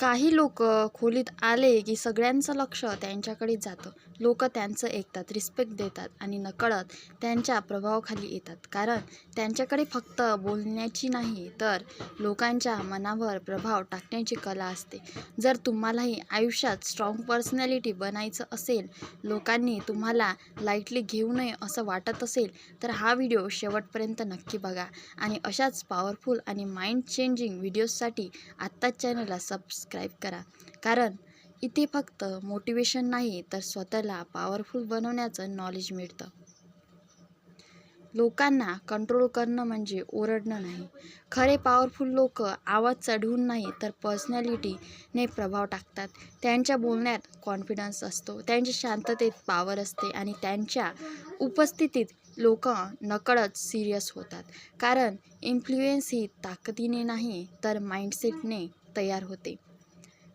काही लोक खोलीत आले की सगळ्यांचं लक्ष त्यांच्याकडे जातं. लोक त्यांचं ऐकतात, रिस्पेक्ट देतात आणि नकळत त्यांच्या प्रभावाखाली येतात. कारण त्यांच्याकडे फक्त बोलण्याची नाही तर लोकांच्या मनावर प्रभाव टाकण्याची कला असते. जर तुम्हालाही आयुष्यात स्ट्रॉंग पर्सनॅलिटी बनायचं असेल, लोकांनी तुम्हाला लाईटली घेऊ नये असं वाटत असेल, तर हा व्हिडिओ शेवटपर्यंत नक्की बघा. आणि अशाच पॉवरफुल आणि माइंड चेंजिंग व्हिडिओजसाठी आत्ताच चॅनलला सबस्क्राईब करा. कारण इथे फक्त मोटिवेशन नाही तर स्वतःला पॉवरफुल बनवण्याचं नॉलेज मिळतं. लोकांना कंट्रोल करणं म्हणजे ओरडणं नाही. खरे पॉवरफुल लोक आवाज चढवून नाही तर पर्सनॅलिटीने प्रभाव टाकतात. त्यांच्या बोलण्यात कॉन्फिडन्स असतो, त्यांच्या शांततेत पॉवर असते आणि त्यांच्या उपस्थितीत लोक नकळत सिरियस होतात. कारण इन्फ्लुएन्स ही ताकदीने नाही तर माइंडसेटने तयार होते.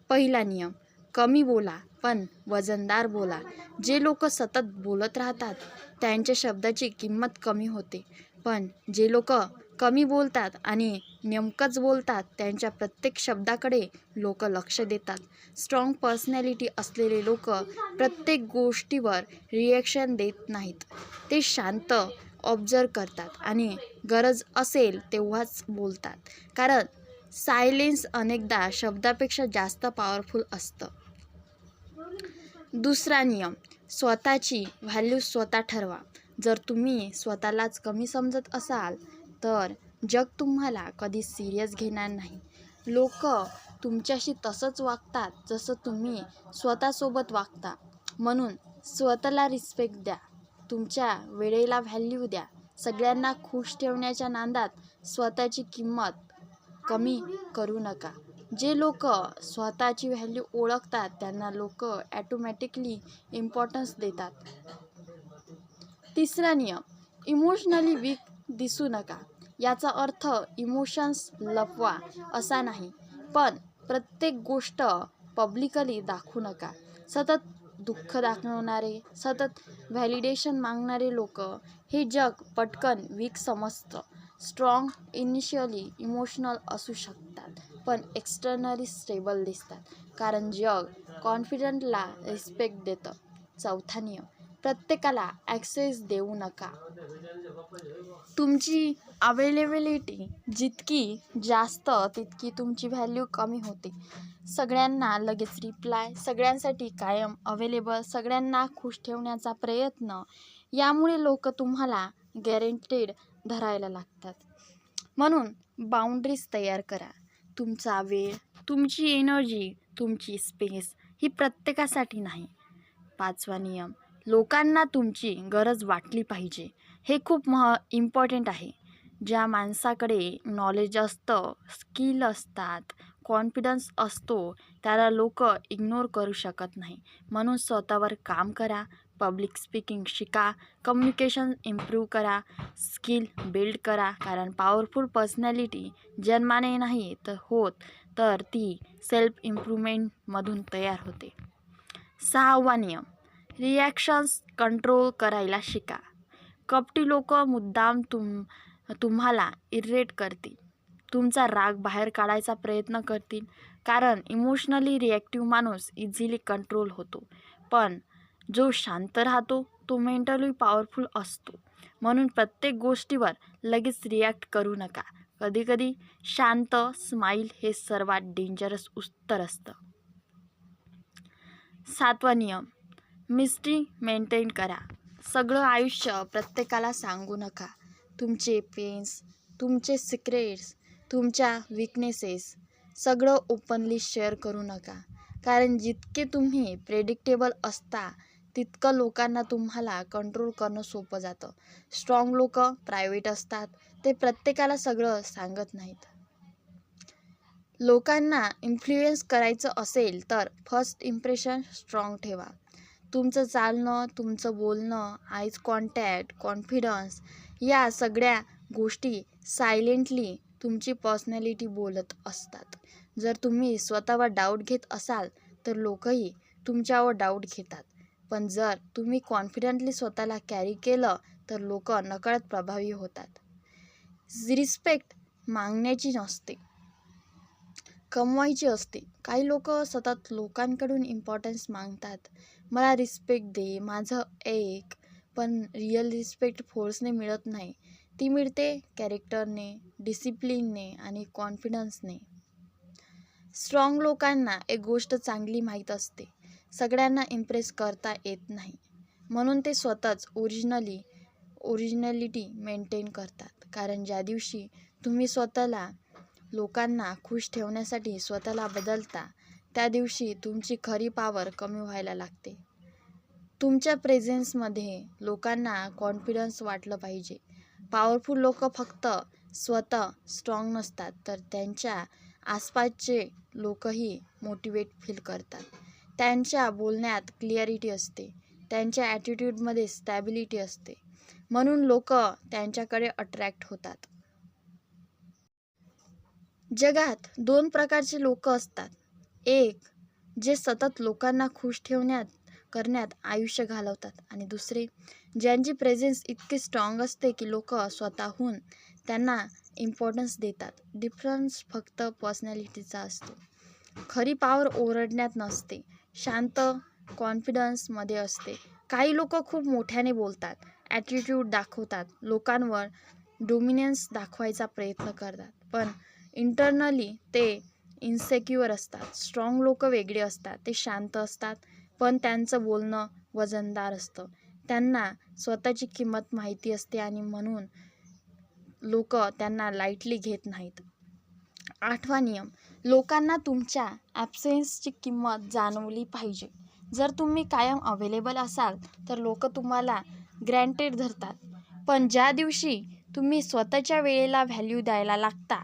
पहिला नियम, कमी बोला पण वजनदार बोला. जे लोक सतत बोलत राहतात त्यांच्या शब्दाची किंमत कमी होते, पण जे लोक कमी बोलतात आणि नेमकंच बोलतात त्यांच्या प्रत्येक शब्दाकडे लोक लक्ष देतात. स्ट्रॉंग पर्सनॅलिटी असलेले लोक प्रत्येक गोष्टीवर रिॲक्शन देत नाहीत. ते शांत ऑब्झर्व करतात आणि गरज असेल तेव्हाच बोलतात. कारण सायलेन्स अनेकदा शब्दापेक्षा जास्त पॉवरफुल असतं. दुसरा नियम, स्वतःची व्हॅल्यू स्वतः ठरवा. जर तुम्ही स्वतःलाच कमी समजत असाल तर जग तुम्हाला कधी सिरियस घेणार नाही. लोक तुमच्याशी तसंच वागतात जसं तुम्ही स्वतःसोबत वागता. म्हणून स्वतःला रिस्पेक्ट द्या, तुमच्या वेळेला व्हॅल्यू द्या. सगळ्यांना खुश ठेवण्याच्या नादात स्वतःची किंमत कमी करू नका. जे लोक स्वतःची व्हॅल्यू ओळखतात त्यांना लोक ॲटोमॅटिकली इम्पॉर्टन्स देतात. तिसरा नियम, इमोशनली वीक दिसू नका. याचा अर्थ इमोशन्स लपवा असा नाही, पण प्रत्येक गोष्ट पब्लिकली दाखवू नका. सतत दुःख दाखवणारे, सतत व्हॅलिडेशन मागणारे लोक हे जग पटकन वीक समजतं. स्ट्रॉंग इनिशियली इमोशनल असू शकतात पण एक्सटर्नली स्टेबल दिसतात. कारण जग कॉन्फिडंटला रिस्पेक्ट देतं. चौथा नियम, प्रत्येकाला ॲक्सेस देऊ नका. तुमची अवेलेबिलिटी जितकी जास्त तितकी तुमची व्हॅल्यू कमी होते. सगळ्यांना लगेच रिप्लाय, सगळ्यांसाठी कायम अवेलेबल, सगळ्यांना खुश ठेवण्याचा प्रयत्न, यामुळे लोक तुम्हाला गॅरंटेड धरायला लागतात. म्हणून बाउंड्रीज तयार करा. तुमचा वेळ, तुमची एनर्जी, तुमची स्पेस ही प्रत्येकासाठी नाही. पाचवा नियम, लोकांना तुमची गरज वाटली पाहिजे. हे खूप इम्पॉर्टंट आहे. ज्या माणसाकडे नॉलेज असतं, स्किल असतात, कॉन्फिडन्स असतो त्याला लोक इग्नोर करू शकत नाही. म्हणून स्वतःवर काम करा, पब्लिक स्पीकिंग शिका, कम्युनिकेशन इम्प्रूव्ह करा, स्किल बिल्ड करा. कारण पॉवरफुल पर्सनॅलिटी जन्माने नाही तर ती सेल्फ इम्प्रूव्हमेंटमधून तयार होते. सहावा नियम, रिॲक्शन्स कंट्रोल करायला शिका. कपटी लोक मुद्दाम तुम्हाला इरिटेट करतील, तुमचा राग बाहेर काढायचा प्रयत्न करतील. कारण इमोशनली रिॲक्टिव्ह माणूस इझिली कंट्रोल होतो, पण जो शांत राहतो तो मेंटली पॉवरफुल असतो. म्हणून प्रत्येक गोष्टीवर लगेच रिॲक्ट करू नका. कधीकधी शांत स्माईल हे सर्वात डेंजरस उत्तर असतं. सातवा नियम, मिस्ट्री मेंटेन करा. सगळं आयुष्य प्रत्येकाला सांगू नका. तुमचे पेन्स, तुमचे सिक्रेट्स, तुमच्या विकनेसेस सगळं ओपनली शेअर करू नका. कारण जितके तुम्ही प्रेडिक्टेबल असता तितकं लोकांना तुम्हाला कंट्रोल करणं सोपं जातं. स्ट्रॉंग लोक प्रायव्हेट असतात, ते प्रत्येकाला सगळं सांगत नाहीत. लोकांना इन्फ्लुएन्स करायचं असेल तर फर्स्ट इम्प्रेशन स्ट्रॉंग ठेवा. तुमचं चालणं, तुमचं बोलणं, आईज कॉन्टॅक्ट, कॉन्फिडन्स या सगळ्या गोष्टी सायलेंटली तुमची पर्सनॅलिटी बोलत असतात. जर तुम्ही स्वतःवर डाऊट घेत असाल तर लोकही तुमच्यावर डाऊट घेतात. पण जर तुम्ही कॉन्फिडंटली स्वतःला कॅरी केलं तर लोक नकळत प्रभावी होतात. रिस्पेक्ट मागण्याची नसते, कमवायची असते. काही लोक सतत लोकांकडून इम्पॉर्टन्स मागतात. मला रिस्पेक्ट दे, माझं ऐक. पण रिअल रिस्पेक्ट फोर्सने मिळत नाही. ती मिळते कॅरेक्टरने, डिसिप्लिनने आणि कॉन्फिडन्सने. स्ट्रॉंग लोकांना एक गोष्ट चांगली माहीत असते, सगळ्यांना इम्प्रेस करता येत नाही. म्हणून ते स्वतःच ओरिजिनॅलिटी मेंटेन करतात. कारण ज्या दिवशी तुम्ही स्वतःला लोकांना खुश ठेवण्यासाठी स्वतःला बदलता, त्या दिवशी तुमची खरी पॉवर कमी व्हायला लागते. तुमच्या प्रेझेन्समध्ये लोकांना कॉन्फिडन्स वाटलं पाहिजे. पॉवरफुल लोक फक्त स्वतः स्ट्रॉंग नसतात, तर त्यांच्या आसपासचे लोकही मोटिवेट फील करतात. त्यांच्या बोलण्यात क्लिअरिटी असते, त्यांच्या ॲटिट्यूडमध्ये स्टॅबिलिटी असते. म्हणून लोक त्यांच्याकडे अट्रॅक्ट होतात. जगात 2 प्रकारचे लोक असतात. एक, जे सतत लोकांना खुश करण्यात आयुष्य घालवतात, आणि दुसरे, ज्यांची प्रेझेन्स इतकी स्ट्रॉंग असते की लोक स्वतःहून त्यांना इम्पॉर्टन्स देतात. डिफरन्स फक्त पर्सनॅलिटीचा असतो. खरी पॉवर ओरडण्यात नसते, शांत कॉन्फिडन्समध्ये असते. काही लोक खूप मोठ्याने बोलतात, ॲटिट्यूड दाखवतात, लोकांवर डोमिनन्स दाखवायचा प्रयत्न करतात, पण इंटरनली ते इन्सेक्युअर असतात. स्ट्रॉंग लोक वेगळे असतात. ते शांत असतात, पण त्यांचं बोलणं वजनदार असतं. त्यांना स्वतःची किंमत माहिती असते आणि म्हणून लोक त्यांना लाईटली घेत नाहीत. 8वा नियम, लोकांना तुमच्या ॲब्सेन्सची किंमत जाणवली पाहिजे. जर तुम्ही कायम अवेलेबल असाल तर लोक तुम्हाला ग्रँटेड धरतात. पण ज्या दिवशी तुम्ही स्वतःच्या वेळेला व्हॅल्यू द्यायला लागता,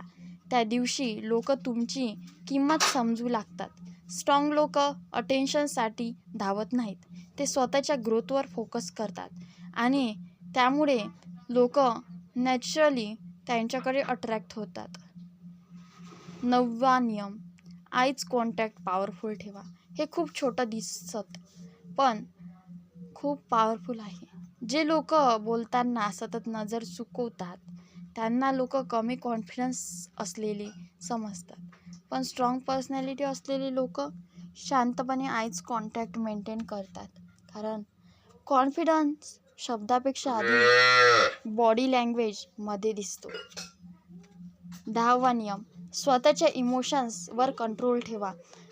त्या दिवशी लोक तुमची किंमत समजू लागतात. स्ट्रॉंग लोक अटेन्शनसाठी धावत नाहीत, ते स्वतःच्या ग्रोथवर फोकस करतात आणि त्यामुळे लोक नॅचरली त्यांच्याकडे अट्रॅक्ट होतात. 9वा नियम, आईज कॉन्टॅक्ट पॉवरफुल ठेवा. हे खूप छोटं दिसत पण खूप पॉवरफुल आहे. जे लोक बोलताना सतत नजर चुकवतात त्यांना लोक कमी कॉन्फिडन्स असलेले समजतात. पण स्ट्रॉंग पर्सनॅलिटी असलेली लोक शांतपणे आईज कॉन्टॅक्ट मेंटेन करतात. कारण कॉन्फिडन्स शब्दापेक्षा आधी बॉडी लँग्वेजमध्ये दिसतो. 10वा नियम, स्वतःच्या इमोशन्सवर कंट्रोल ठेवा.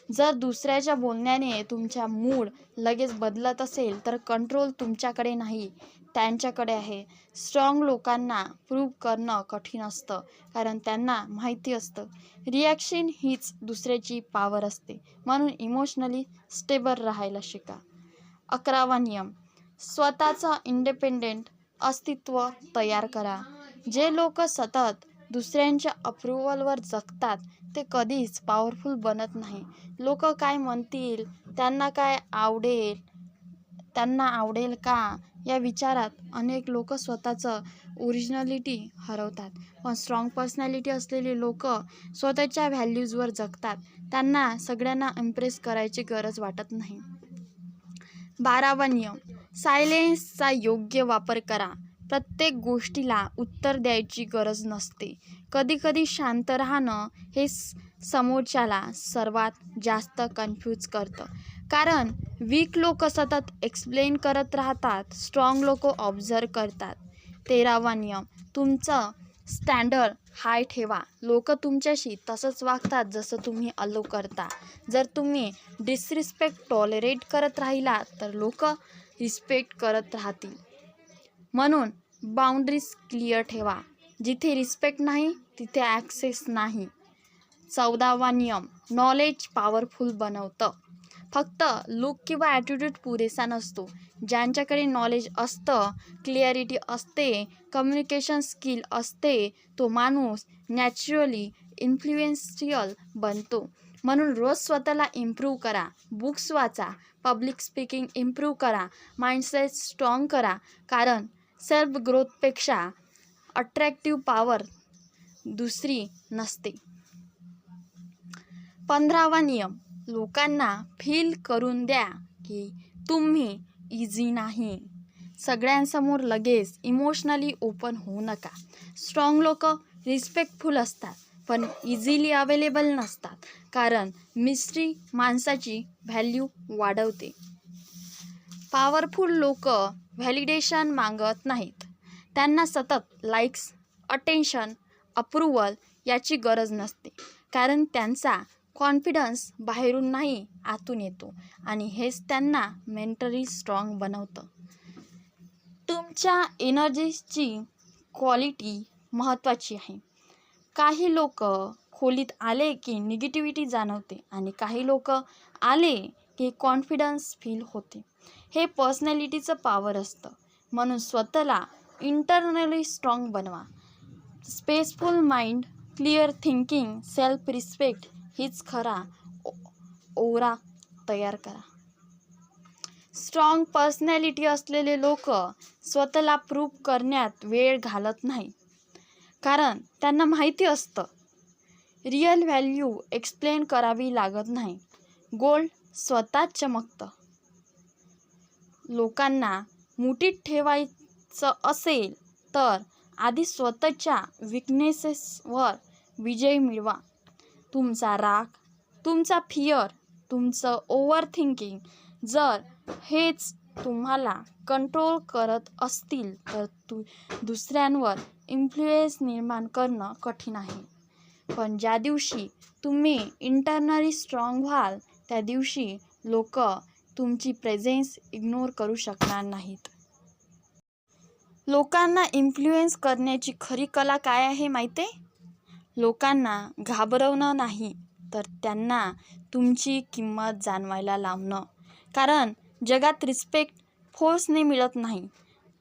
जर दुसऱ्याच्या बोलण्याने तुमचा मूड लगेच बदलत असेल तर कंट्रोल तुमच्याकडे नाही, त्यांच्याकडे आहे. स्ट्रॉंग लोकांना प्रूव्ह करणं कठीण असतं, कारण त्यांना माहिती असतं रिॲक्शन हीच दुसऱ्याची पॉवर असते. म्हणून इमोशनली स्टेबल राहायला शिका. 11वा नियम, स्वतःचं इंडिपेंडेंट अस्तित्व तयार करा. जे लोक सतत दुसऱ्यांच्या अप्रुव्हलवर जगतात ते कधीच पॉवरफुल बनत नाही. लोक काय म्हणतील, त्यांना आवडेल का या विचारात अनेक लोक स्वतःचं ओरिजिनॅलिटी हरवतात. पण स्ट्रॉंग पर्सनॅलिटी असलेले लोक स्वतःच्या व्हॅल्यूजवर जगतात. त्यांना सगळ्यांना इम्प्रेस करायची गरज वाटत नाही. 12वा नियम, सायलेन्सचा योग्य वापर करा. प्रत्येक गोष्टीला उत्तर द्यायची गरज नसते. कधीकधी शांत राहणं हे समोरच्याला सर्वात जास्त कन्फ्यूज करतं. कारण वीक लोक सतत एक्सप्लेन करत राहतात, स्ट्रॉंग लोक ऑब्झर्व करतात. 13वा नियम, तुमचं स्टँडर्ड हाय ठेवा. लोक तुमच्याशी तसंच वागतात जसं तुम्ही अलो करता. जर तुम्ही डिसरिस्पेक्ट टॉलरेट करत राहिलात तर लोक रिस्पेक्ट करत राहतील. म्हणून बाउंड्रीज क्लिअर ठेवा. जिथे रिस्पेक्ट नाही तिथे ॲक्सेस नाही. 14वा नियम, नॉलेज पॉवरफुल बनवतं. फक्त लुक किंवा ॲटिट्यूड पुरेसा नसतो. ज्यांच्याकडे नॉलेज असतं, क्लिअरिटी असते, कम्युनिकेशन स्किल असते, तो माणूस नॅचरली इन्फ्लुएन्शियल बनतो. म्हणून रोज स्वतःला इम्प्रूव्ह करा. बुक्स वाचा, पब्लिक स्पीकिंग इम्प्रूव्ह करा, माइंडसेट स्ट्रॉंग करा. कारण सेल्फ ग्रोथपेक्षा अट्रॅक्टिव्ह पॉवर दुसरी नसते. 15वा नियम, लोकांना फील करून द्या की तुम्ही इझी नाही. सगळ्यांसमोर लगेच इमोशनली ओपन होऊ नका. स्ट्रॉंग लोक रिस्पेक्टफुल असतात, पण इझिली अवेलेबल नसतात, कारण मिस्ट्री माणसाची व्हॅल्यू वाढवते. पॉवरफुल लोक व्हॅलिडेशन मागत नाहीत. त्यांना सतत लाईक्स, अटेन्शन, अप्रूव्हल याची गरज नसते, कारण त्यांचा कॉन्फिडन्स बाहेरून नाही आतून येतो आणि हेच त्यांना मेंटली स्ट्रॉंग बनवतं. तुमच्या एनर्जीची क्वालिटी महत्त्वाची आहे. काही लोक खोलीत आले की निगेटिव्हिटी जाणवते आणि काही लोक आले की कॉन्फिडन्स फील होते. हे पर्सनॅलिटीचं पॉवर असतं. म्हणून स्वतःला इंटरनली स्ट्रॉंग बनवा. Spaceful mind, clear thinking, self respect हीच खरा ओरा तयार करा. स्ट्रॉंग पर्सनॅलिटी असलेले लोक स्वतःला प्रूव्ह करण्यात वेळ घालत नाही, कारण त्यांना माहिती असतं रिअल व्हॅल्यू एक्सप्लेन करावी लागत नाही. गोल्ड स्वतःच चमकतं. लोकांना मुठीत ठेवायचं असेल तर आधी स्वतःच्या विकनेसेसवर विजय मिळवा. तुमचा राग, तुमचा फिअर, तुमचं ओव्हर थिंकिंग जर हेच तुम्हाला कंट्रोल करत असतील तर दुसऱ्यांवर इन्फ्लुएन्स निर्माण करणं कठीण आहे. पण ज्या दिवशी तुम्ही इंटरनली स्ट्रॉंग व्हाल त्या दिवशी लोक तुमची प्रेझेन्स इग्नोर करू शकणार नाहीत. लोकांना इन्फ्लुएन्स करण्याची खरी कला काय आहे माहिती आहे? लोकांना घाबरवणं नाही, तर त्यांना तुमची किंमत जाणवायला लावणं. कारण जगात रिस्पेक्ट फोर्सने मिळत नाही,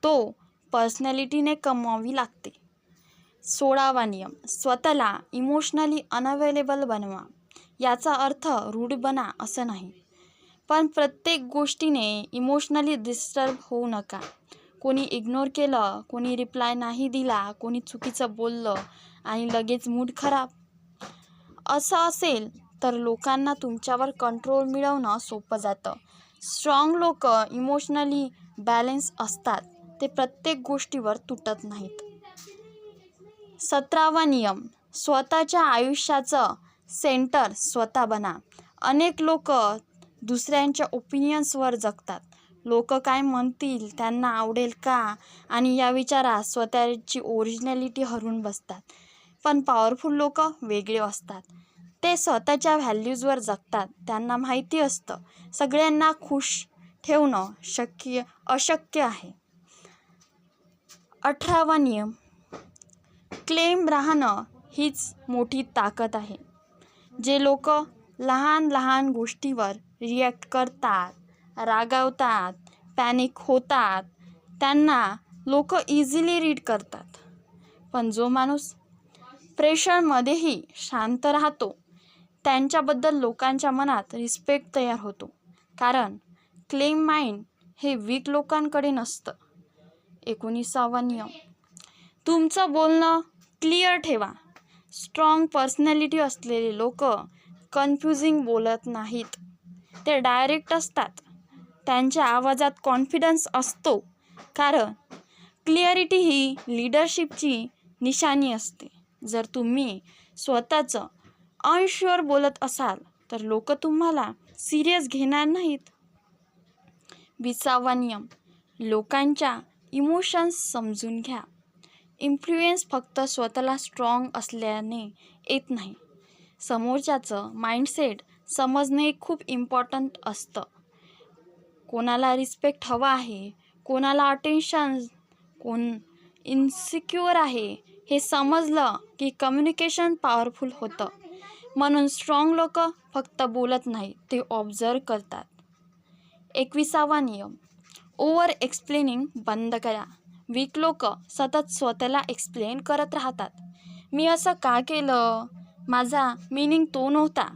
तो पर्सनॅलिटीने कमवावी लागते. 16वा नियम, स्वतःला इमोशनली अनअवेलेबल बनवा. याचा अर्थ रूढ बना असं नाही, पण प्रत्येक गोष्टीने इमोशनली डिस्टर्ब होऊ नका. कोणी इग्नोर केलं, कोणी रिप्लाय नाही दिला, कोणी चुकीचं बोललं आणि लगेच मूड खराब. असं असेल तर लोकांना तुमच्यावर कंट्रोल मिळवणं सोपं जातं. स्ट्रॉंग लोक इमोशनली बॅलेन्स असतात. ते प्रत्येक गोष्टीवर तुटत नाहीत. 17वा नियम, स्वतःच्या आयुष्याचं सेंटर स्वतः बना. अनेक लोक दुसऱ्यांच्या ओपिनियन्सवर जगतात. लोक काय म्हणतील, त्यांना आवडेल का, आणि या विचारात स्वतःची ओरिजिनॅलिटी हरवून बसतात. पण पॉवरफुल लोक वेगळे असतात. ते स्वतःच्या व्हॅल्यूजवर जगतात. त्यांना माहिती असतं सगळ्यांना खुश ठेवणं अशक्य आहे. 18वा नियम, क्लेम राहणं हीच मोठी ताकद आहे. जे लोक लहान लहान गोष्टीवर रिॲक्ट करतात, रागावतात, पॅनिक होतात, त्यांना लोक इझिली रीड करतात. पण जो माणूस प्रेशरमध्येही शांत राहतो त्यांच्याबद्दल लोकांच्या मनात रिस्पेक्ट तयार होतो. कारण क्लेम माइंड हे वीक लोकांकडे नसतं. 19वा नियम, तुमचं बोलणं क्लिअर ठेवा. स्ट्रॉंग पर्सनॅलिटी असलेले लोक कन्फ्युजिंग बोलत नाहीत. ते डायरेक्ट असतात. त्यांच्या आवाजात कॉन्फिडन्स असतो, कारण क्लिअरिटी ही लीडरशिपची निशाणी असते. जर तुम्ही स्वतःचं अनश्युअर बोलत असाल तर लोक तुम्हाला सिरियस घेणार नाहीत. 20वा नियम, लोकांच्या इमोशन्स समजून घ्या. इन्फ्लुएन्स फक्त स्वतःला स्ट्रॉंग असल्याने येत नाही. समोरच्याचं माइंडसेट समजणे खूप इम्पॉर्टंट असतं. कोणाला रिस्पेक्ट हवा आहे, कोणाला अटेन्शन, कोण इन्सिक्युअर आहे, हे समजलं की कम्युनिकेशन पॉवरफुल होतं. म्हणून स्ट्रॉंग लोक फक्त बोलत नाही, ते ऑब्झर्व करतात. 21वा नियम, ओव्हर एक्सप्लेनिंग बंद करा. वीक लोक सतत स्वतःला एक्सप्लेन करत राहतात. मी असं का केलं, माझा मीनिंग तो नव्हता.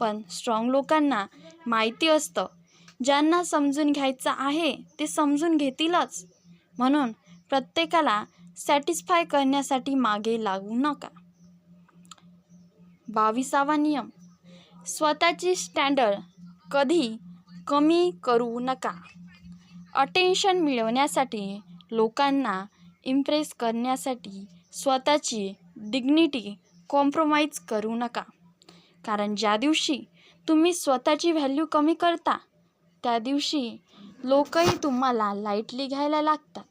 पण स्ट्रॉंग लोकांना माहिती असतं ज्यांना समजून घ्यायचं आहे ते समजून घेतीलच. म्हणून प्रत्येकाला सॅटिस्फाय करण्यासाठी मागे लागू नका. 22वा नियम, स्वतःची स्टँडर्ड कधी कमी करू नका. अटेन्शन मिळवण्यासाठी, लोकांना इम्प्रेस करण्यासाठी स्वतःची डिग्निटी कॉम्प्रोमाइज करू नका. कारण ज्या दिवशी तुम्ही स्वतःची व्हॅल्यू कमी करता त्या दिवशी लोकही तुम्हाला लाईटली घ्यायला लागतात.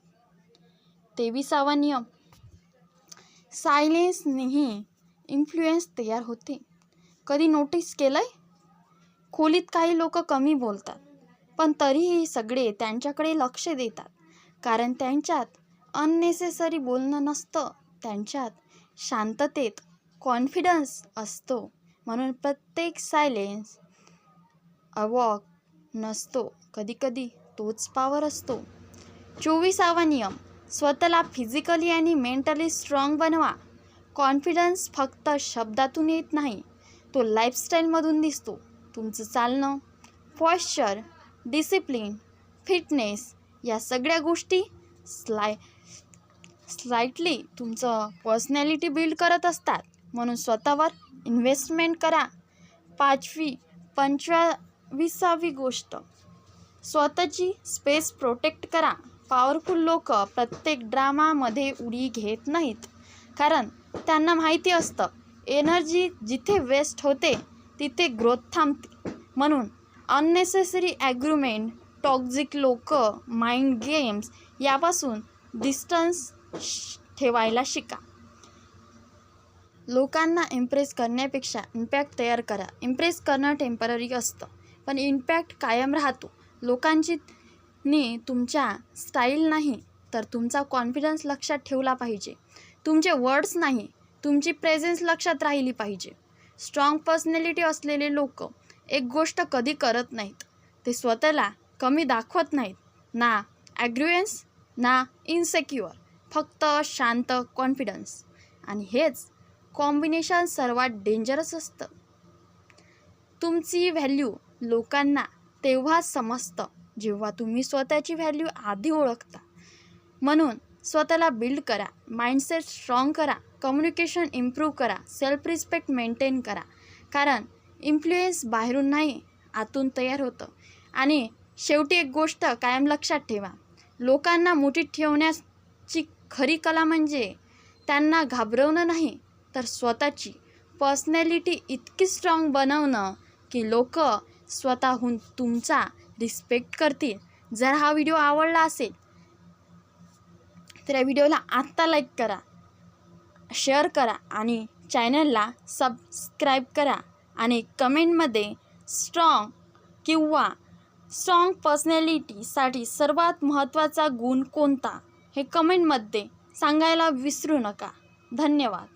23वा नियम, सायलेन्सनेही इन्फ्लुएन्स तयार होते. कधी नोटीस केलंय? खोलीत काही लोक कमी बोलतात पण तरीही सगळे त्यांच्याकडे लक्ष देतात. कारण त्यांच्यात अननेसेसरी बोलणं नसतं, त्यांच्यात शांततेत कॉन्फिडन्स असतो. म्हणून प्रत्येक सायलेन्स अवॉक नसतो, कधीकधी तोच पॉवर असतो. 24वा नियम, स्वतःला फिजिकली आणि मेंटली स्ट्रॉंग बनवा. कॉन्फिडन्स फक्त शब्दातून येत नाही, तो लाईफस्टाईलमधून दिसतो. तुमचं चालणं, पॉश्चर, डिसिप्लिन, फिटनेस या सगळ्या गोष्टी स्लाइटली तुमचं पर्सनॅलिटी बिल्ड करत असतात. म्हणून स्वतःवर इन्व्हेस्टमेंट करा. 25वी गोष्ट, स्वतःची स्पेस प्रोटेक्ट करा. पॉवरफुल लोक प्रत्येक ड्रामामध्ये उडी घेत नाहीत, कारण त्यांना माहिती असतं एनर्जी जिथे वेस्ट होते तिथे ग्रोथ थांबते. म्हणून अननेसेसरी ॲग्रुमेंट, टॉक्झिक लोक, माइंड गेम्स यापासून डिस्टन्स ठेवायला शिका. लोकांना इम्प्रेस करण्यापेक्षा इम्पॅक्ट तयार करा. इम्प्रेस करणं टेम्पररी असतं पण इम्पॅक्ट कायम राहतो. लोकांची तुमच्या स्टाईल नाही तर तुमचा कॉन्फिडन्स लक्षात ठेवला पाहिजे. तुमचे वर्ड्स नाही, तुमची प्रेझेन्स लक्षात राहिली पाहिजे. स्ट्रॉंग पर्सनॅलिटी असलेले लोक एक गोष्ट कधी करत नाहीत, ते स्वतःला कमी दाखवत नाहीत. ना ॲग्रुएन्स ना इनसेक्युअर, फक्त शांत कॉन्फिडन्स. आणि हेच कॉम्बिनेशन सर्वात डेंजरस असतं. तुमची व्हॅल्यू लोकांना तेव्हाच समजतं जेव्हा तुम्ही स्वतःची व्हॅल्यू आधी ओळखता. म्हणून स्वतःला बिल्ड करा, माइंडसेट स्ट्रॉंग करा, कम्युनिकेशन इम्प्रूव्ह करा, सेल्फ रिस्पेक्ट मेंटेन करा. कारण इन्फ्लुएन्स बाहेरून नाही, आतून तयार होतं. आणि शेवटी एक गोष्ट कायम लक्षात ठेवा, लोकांना मुठीत ठेवण्याची खरी कला म्हणजे त्यांना घाबरवणं नाही, तर स्वतःची पर्सनॅलिटी इतकी स्ट्रॉंग बनवणं की लोक स्वतःहून तुमचा रिस्पेक्ट करतील. जर हा व्हिडिओ आवडला असेल तर या व्हिडिओला आत्ता लाईक करा, शेअर करा आणि चॅनलला सबस्क्राईब करा. आणि कमेंटमध्ये स्ट्रॉंग पर्सनॅलिटीसाठी सर्वात महत्त्वाचा गुण कोणता हे कमेंटमध्ये सांगायला विसरू नका. धन्यवाद.